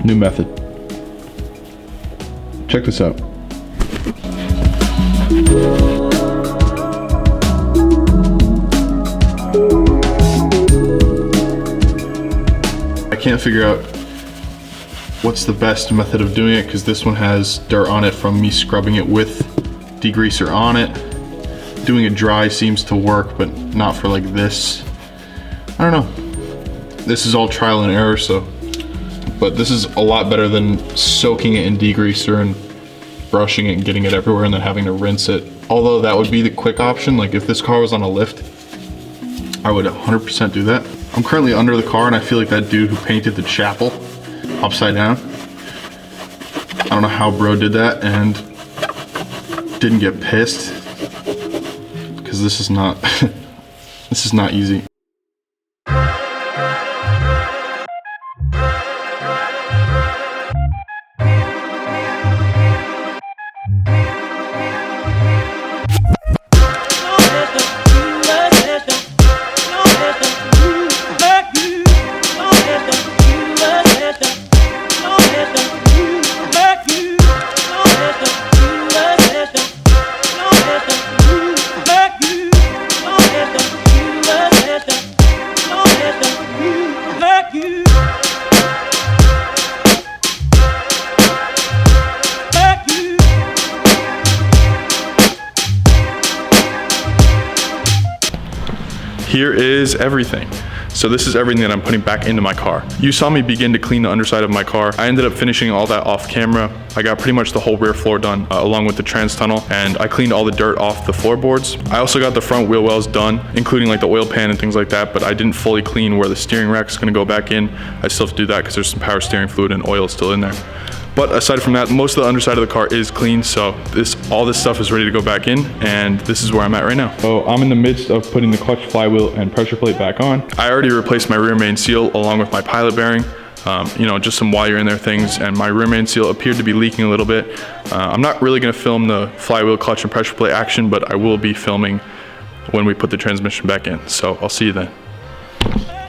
New method. Check this out. I can't figure out what's the best method of doing it because this one has dirt on it from me scrubbing it with degreaser on it. Doing it dry seems to work, but not for like this. I don't know. This is all trial and error, so. But this is a lot better than soaking it in degreaser and brushing it and getting it everywhere and then having to rinse it. Although that would be the quick option. Like if this car was on a lift, I would 100% do that. I'm currently under the car and I feel like that dude who painted the chapel upside down. I don't know how bro did that and didn't get pissed because this is not, this is not easy. Here is everything. So this is everything that I'm putting back into my car. You saw me begin to clean the underside of my car. I ended up finishing all that off camera. I got pretty much the whole rear floor done along with the trans tunnel, and I cleaned all the dirt off the floorboards. I also got the front wheel wells done, including like the oil pan and things like that, but I didn't fully clean where the steering rack is gonna go back in. I still have to do that because there's some power steering fluid and oil still in there. But aside from that, most of the underside of the car is clean, so all this stuff is ready to go back in, and this is where I'm at right now. So I'm in the midst of putting the clutch, flywheel, and pressure plate back on. I already replaced my rear main seal along with my pilot bearing. You know, just some while you're in there things, and my rear main seal appeared to be leaking a little bit. I'm not really gonna film the flywheel, clutch, and pressure plate action, but I will be filming when we put the transmission back in, so I'll see you then.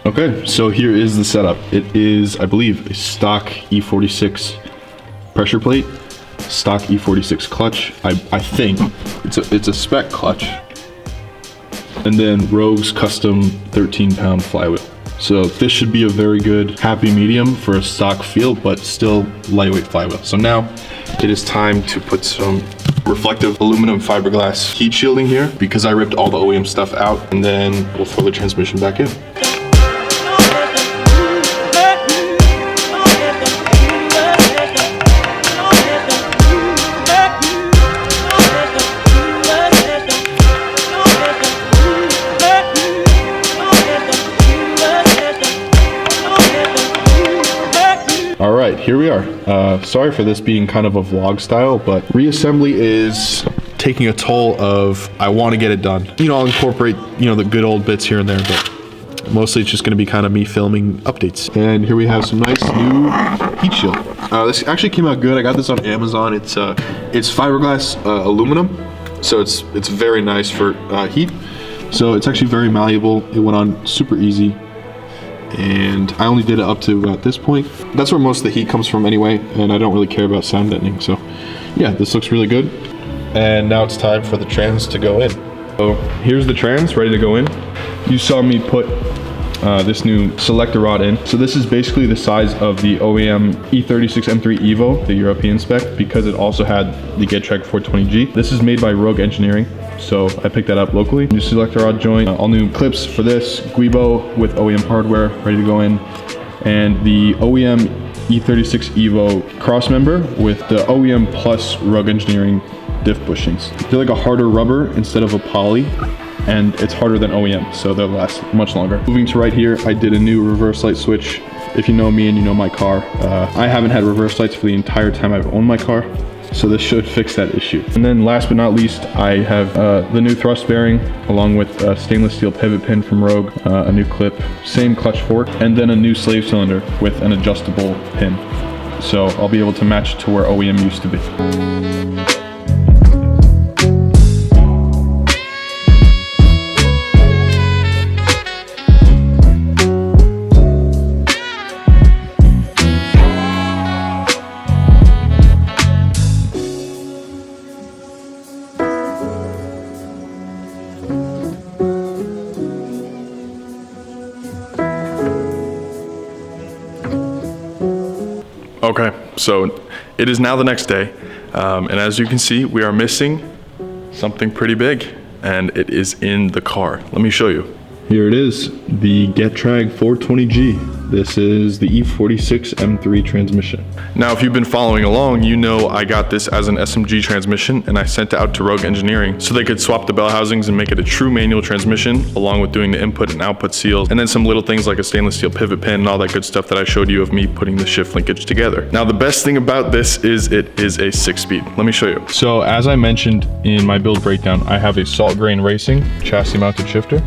Okay, so here is the setup. It is, I believe, a stock E36 pressure plate, stock E46 clutch. I think it's a spec clutch, and then Rogue's custom 13-pound flywheel. So this should be a very good happy medium for a stock feel, but still lightweight flywheel. So now it is time to put some reflective aluminum fiberglass heat shielding here because I ripped all the OEM stuff out, and then we'll throw the transmission back in. All right, here we are. Sorry for this being kind of a vlog style, but reassembly is taking a toll of, I want to get it done. You know, I'll incorporate, you know, the good old bits here and there, but mostly it's just going to be kind of me filming updates. And here we have some nice new heat shield. This actually came out good. I got this on Amazon. It's fiberglass aluminum, so it's very nice for heat. So it's actually very malleable. It went on super easy. And I only did it up to about this point. That's where most of the heat comes from anyway, and I don't really care about sound deadening. So yeah, this looks really good. And now it's time for the trans to go in. So here's the trans ready to go in. You saw me put this new selector rod in. So this is basically the size of the OEM E36 M3 Evo, the European spec, because it also had the GetTrag 420G. This is made by Rogue Engineering, so I picked that up locally. New selector rod joint, all new clips for this, Guibo with OEM hardware ready to go in, and the OEM E36 Evo cross member with the OEM Plus Rogue Engineering diff bushings. They're like a harder rubber instead of a poly, and it's harder than OEM, so they'll last much longer. Moving to right here, I did a new reverse light switch. If you know me and you know my car, I haven't had reverse lights for the entire time I've owned my car, so this should fix that issue. And then last but not least, I have the new thrust bearing, along with a stainless steel pivot pin from Rogue, a new clip, same clutch fork, and then a new slave cylinder with an adjustable pin. So I'll be able to match it to where OEM used to be. Okay, so it is now the next day, and as you can see, we are missing something pretty big, and it is in the car. Let me show you. Here it is, the GetTrag 420G. This is the E36 M3 transmission. Now, if you've been following along, you know I got this as an SMG transmission, and I sent it out to Rogue Engineering so they could swap the bell housings and make it a true manual transmission, along with doing the input and output seals, and then some little things like a stainless steel pivot pin and all that good stuff that I showed you of me putting the shift linkage together. Now, the best thing about this is it is a 6-speed. Let me show you. So, as I mentioned in my build breakdown, I have a Salt Grain Racing chassis mounted shifter.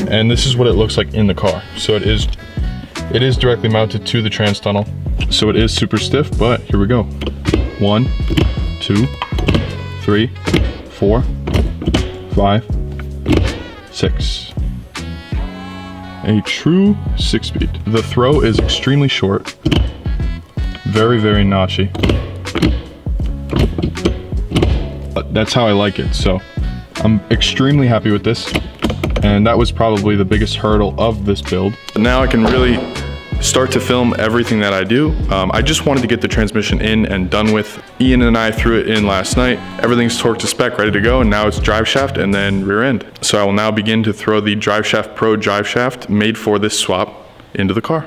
And this is what it looks like in the car. So it is directly mounted to the trans tunnel. So it is super stiff, but here we go. 1, 2, 3, 4, 5, 6. A true 6-speed. The throw is extremely short. Very, very notchy. But that's how I like it. So I'm extremely happy with this. And that was probably the biggest hurdle of this build. Now I can really start to film everything that I do. I just wanted to get the transmission in and done with. Ian and I threw it in last night. Everything's torqued to spec, ready to go, and now it's drive shaft and then rear end. So I will now begin to throw the Drive Shaft Pro drive shaft made for this swap into the car.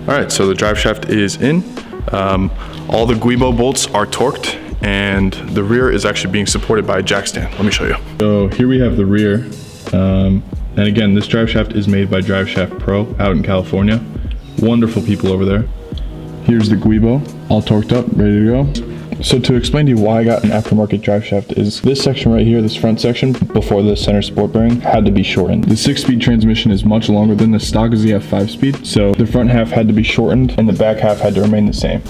All right, so the drive shaft is in. All the Guibo bolts are torqued, and the rear is actually being supported by a jack stand. Let me show you. So here we have the rear. And again, this drive shaft is made by Drive Shaft Pro out in California. Wonderful people over there. Here's the Guibo, all torqued up, ready to go. So to explain to you why I got an aftermarket drive shaft is this section right here, this front section, before the center support bearing, had to be shortened. The 6-speed transmission is much longer than the stock ZF 5-speed, so the front half had to be shortened and the back half had to remain the same.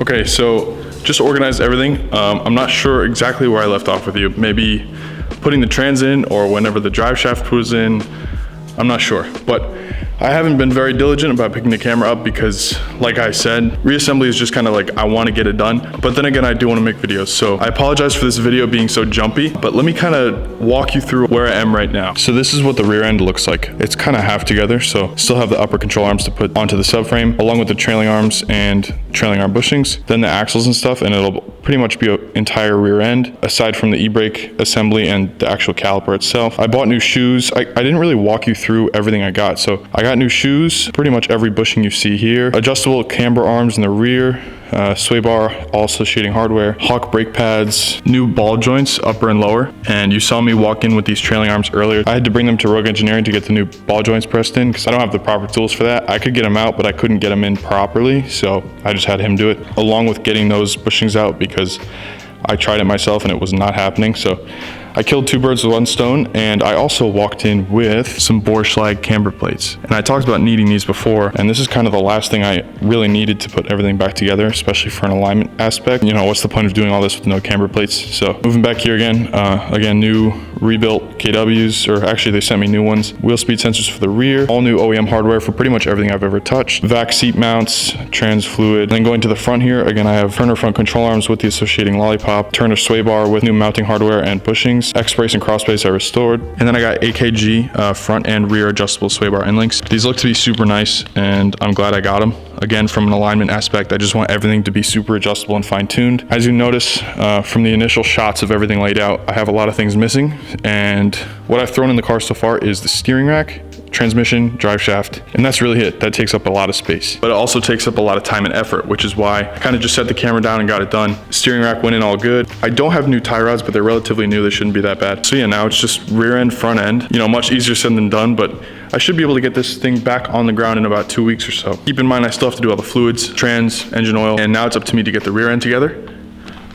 Okay, so just organized everything. I'm not sure exactly where I left off with you. Maybe putting the trans in or whenever the drive shaft was in. I'm not sure, but I haven't been very diligent about picking the camera up because, like I said, reassembly is just kind of like, I want to get it done. But then again, I do want to make videos. So I apologize for this video being so jumpy, but let me kind of walk you through where I am right now. So this is what the rear end looks like. It's kind of half together. So still have the upper control arms to put onto the subframe, along with the trailing arms and trailing arm bushings, then the axles and stuff, and it'll pretty much be an entire rear end, aside from the e-brake assembly and the actual caliper itself. I bought new shoes. I didn't really walk you through everything I got. So I got new shoes, pretty much every bushing you see here, adjustable camber arms in the rear, sway bar, all associating hardware, Hawk brake pads, new ball joints, upper and lower. And you saw me walk in with these trailing arms earlier. I had to bring them to Rogue Engineering to get the new ball joints pressed in because I don't have the proper tools for that. I could get them out, but I couldn't get them in properly. So I just had him do it, along with getting those bushings out because I tried it myself and it was not happening. So I killed two birds with one stone, and I also walked in with some Borschlag camber plates. And I talked about needing these before, and this is kind of the last thing I really needed to put everything back together, especially for an alignment aspect. You know, what's the point of doing all this with no camber plates? So moving back here again, new rebuilt KWs, or actually they sent me new ones. Wheel speed sensors for the rear, all new OEM hardware for pretty much everything I've ever touched. VAC seat mounts, trans fluid. Then going to the front here, again, I have Turner front control arms with the associating lollipop, Turner sway bar with new mounting hardware and bushings. X-brace and cross brace I restored. And then I got AKG front and rear adjustable sway bar end links. These look to be super nice, and I'm glad I got them. Again, from an alignment aspect, I just want everything to be super adjustable and fine-tuned. As you notice from the initial shots of everything laid out, I have a lot of things missing, and what I've thrown in the car so far is the steering rack, transmission, drive shaft, and that's really it. That takes up a lot of space, but it also takes up a lot of time and effort, which is why I kind of just set the camera down and got it done. Steering rack went in all good. I don't have new tie rods, but they're relatively new. They shouldn't be that bad. So yeah, now it's just rear end, front end, you know, much easier said than done, but I should be able to get this thing back on the ground in about 2 weeks or so. Keep in mind, I still have to do all the fluids, trans, engine oil, and now it's up to me to get the rear end together,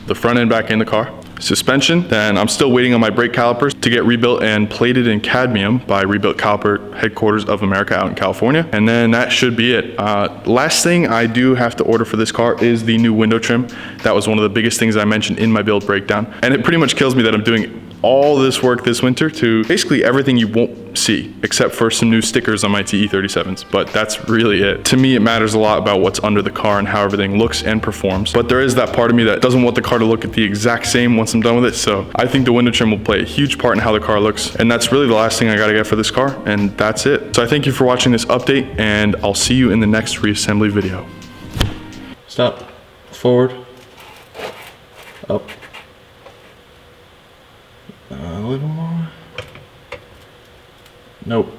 the front end back in the car. Suspension, then I'm still waiting on my brake calipers to get rebuilt and plated in cadmium by Rebuilt Caliper Headquarters of America out in California. And then that should be it. Last thing I do have to order for this car is the new window trim. That was one of the biggest things I mentioned in my build breakdown. And it pretty much kills me that I'm doing all this work this winter to basically everything you won't see, except for some new stickers on my E37s, but that's really it. To me, it matters a lot about what's under the car and how everything looks and performs, but there is that part of me that doesn't want the car to look at the exact same once I'm done with it, so I think the window trim will play a huge part in how the car looks, and that's really the last thing I gotta get for this car, and that's it. So I thank you for watching this update, and I'll see you in the next reassembly video. Stop. Forward. Up. A little more. Nope.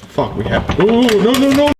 Fuck, we have. Ooh, no.